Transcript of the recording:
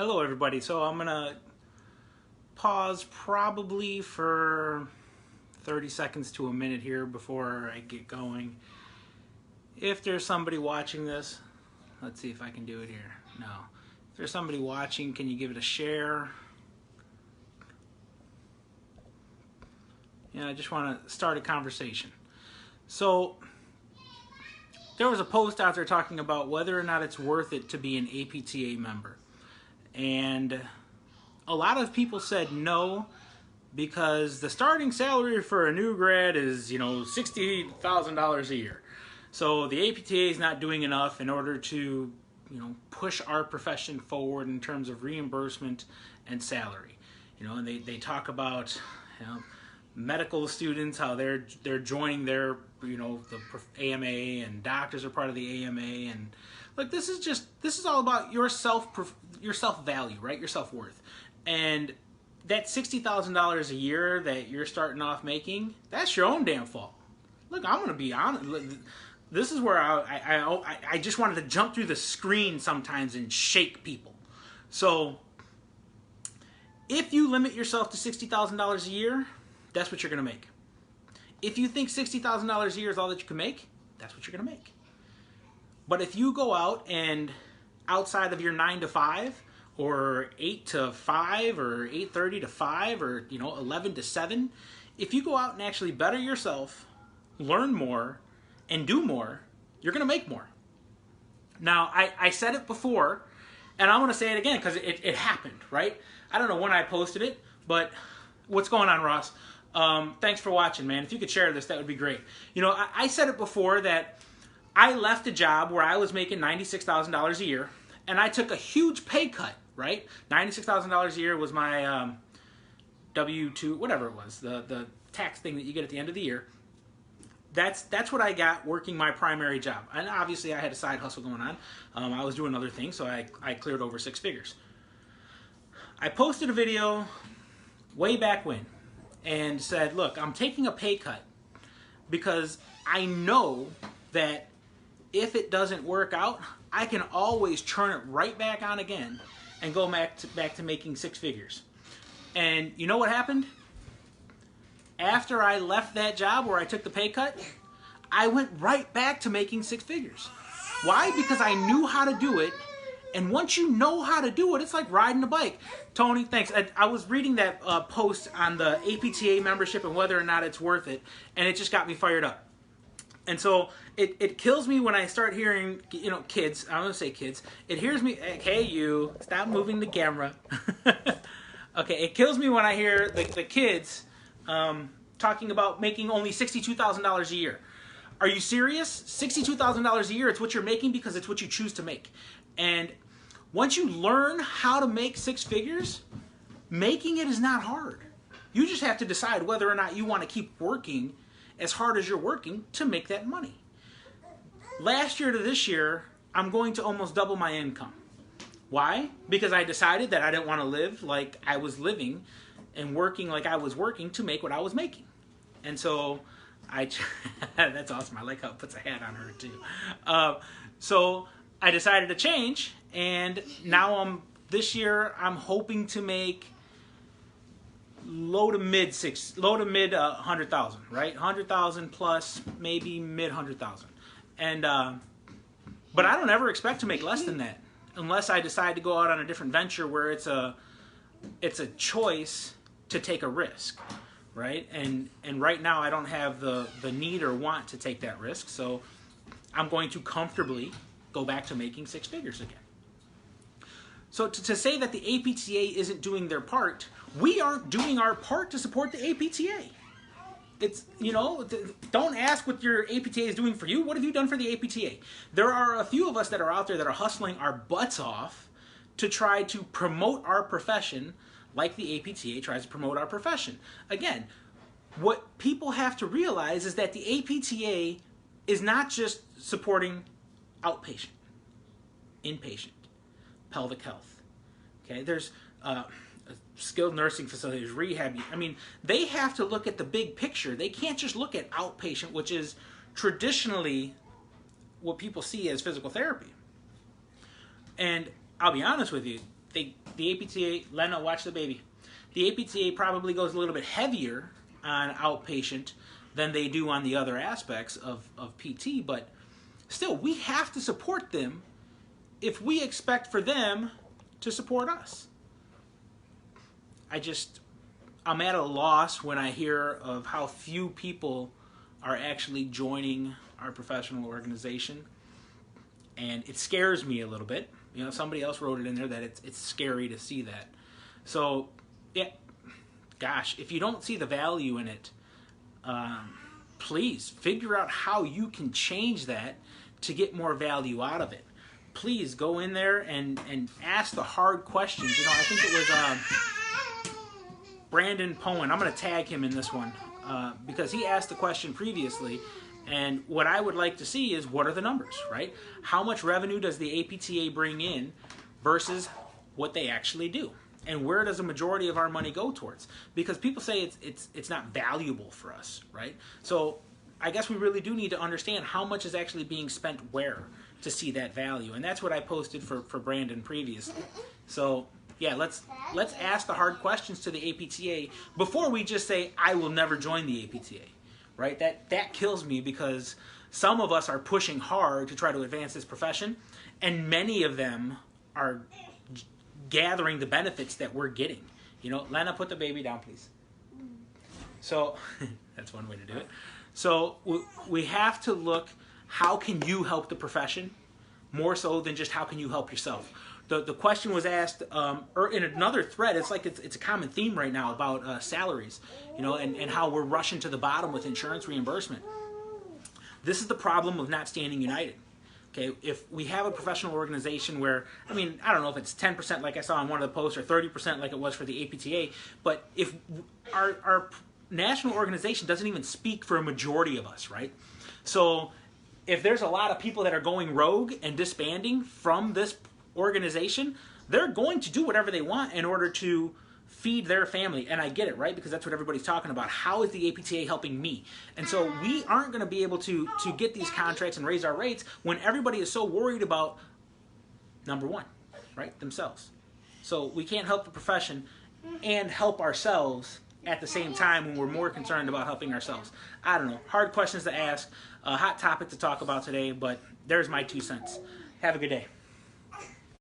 Hello everybody. So I'm gonna pause probably for 30 seconds to a minute here before I get going. If there's somebody watching this, let's see if I can do it here. No. If there's somebody watching, can you give it a share? Yeah, I just want to start a conversation. So there was a post out there talking about whether or not it's worth it to be an APTA member. And a lot of people said no, because the starting salary for a new grad is, $60,000 a year. So the APTA is not doing enough in order to, push our profession forward in terms of reimbursement and salary. And they talk about, medical students, how they're joining their, the AMA, and doctors are part of the AMA, and look, this is all about your self value, right? Your self worth, and that $60,000 a year that you're starting off making, that's your own damn fault. Look, I'm gonna be honest. This is where I just wanted to jump through the screen sometimes and shake people. So if you limit yourself to $60,000 a year, that's what you're gonna make. If you think $60,000 a year is all that you can make, that's what you're gonna make. But if you go out and outside of your 9 to 5, or 8 to 5, or 8:30 to 5, or 11 to 7, if you go out and actually better yourself, learn more, and do more, you're gonna make more. Now, I said it before, and I'm gonna say it again because it happened, right? I don't know when I posted it, but what's going on, Ross? Thanks for watching, man. If you could share this, that would be great. I said it before that I left a job where I was making $96,000 a year, and I took a huge pay cut, right? $96,000 a year was my W-2, whatever it was, the tax thing that you get at the end of the year. That's what I got working my primary job. And obviously I had a side hustle going on. I was doing other things, so I cleared over 6 figures. I posted a video way back when and said, look, I'm taking a pay cut because I know that if it doesn't work out, I can always turn it right back on again and go back to making 6 figures. And you know what happened? After I left that job where I took the pay cut, I went right back to making 6 figures. Why? Because I knew how to do it. And once you know how to do it, it's like riding a bike. Tony, thanks. I was reading that post on the APTA membership and whether or not it's worth it, and it just got me fired up. And so it kills me when I start hearing, kids, I'm going to say kids, it hears me, hey, you, stop moving the camera. Okay, it kills me when I hear the kids talking about making only $62,000 a year. Are you serious? $62,000 a year, it's what you're making because it's what you choose to make. And once you learn how to make 6 figures, making it is not hard. You just have to decide whether or not you want to keep working as hard as you're working to make that money. Last year to this year, I'm going to almost double my income. Why? Because I decided that I didn't want to live like I was living and working like I was working to make what I was making. And so that's awesome. I like how it puts a hat on her too. So I decided to change, and now this year I'm hoping to make low to mid 100,000, right? 100,000 plus, maybe mid 100,000. And but I don't ever expect to make less than that unless I decide to go out on a different venture where it's a choice to take a risk, right? And right now I don't have the need or want to take that risk, so I'm going to comfortably go back to making 6 figures again. So to say that the APTA isn't doing their part, we aren't doing our part to support the APTA. It's, don't ask what your APTA is doing for you. What have you done for the APTA? There are a few of us that are out there that are hustling our butts off to try to promote our profession like the APTA tries to promote our profession. Again, what people have to realize is that the APTA is not just supporting outpatient, inpatient, pelvic health. Okay, there's skilled nursing facilities, rehab. I mean, they have to look at the big picture. They can't just look at outpatient, which is traditionally what people see as physical therapy. And I'll be honest with you, the APTA, Lena, watch the baby. The APTA probably goes a little bit heavier on outpatient than they do on the other aspects of PT, but still, we have to support them if we expect for them to support us. I'm at a loss when I hear of how few people are actually joining our professional organization, and it scares me a little bit. You know, somebody else wrote it in there that it's scary to see that. So, yeah, gosh, if you don't see the value in it, please figure out how you can change that to get more value out of it. Please go in there and ask the hard questions. You know, I think it was Brandon Poen. I'm going to tag him in this one because he asked the question previously. And what I would like to see is, what are the numbers, right? How much revenue does the APTA bring in versus what they actually do? And where does the majority of our money go towards? Because people say it's not valuable for us, right? So I guess we really do need to understand how much is actually being spent where to see that value. And that's what I posted for Brandon previously. So yeah, let's ask the hard questions to the APTA before we just say, I will never join the APTA. Right? That kills me, because some of us are pushing hard to try to advance this profession, and many of them are gathering the benefits that we're getting. You know, Lena, put the baby down, please. So that's one way to do it. So we have to look, how can you help the profession more so than just how can you help yourself? The question was asked in another thread. It's like it's a common theme right now about salaries, you know, and how we're rushing to the bottom with insurance reimbursement. This is the problem of not standing united. Okay, if we have a professional organization where, I mean, I don't know if it's 10% like I saw on one of the posts, or 30% like it was for the APTA, but if our national organization doesn't even speak for a majority of us, right? So if there's a lot of people that are going rogue and disbanding from this organization, they're going to do whatever they want in order to feed their family. And I get it, right? Because that's what everybody's talking about. How is the APTA helping me? And so we aren't going to be able to get these contracts and raise our rates when everybody is so worried about, number one, right, themselves. So we can't help the profession and help ourselves at the same time when we're more concerned about helping ourselves. I don't know. Hard questions to ask. A hot topic to talk about today, but there's my 2 cents. Have a good day.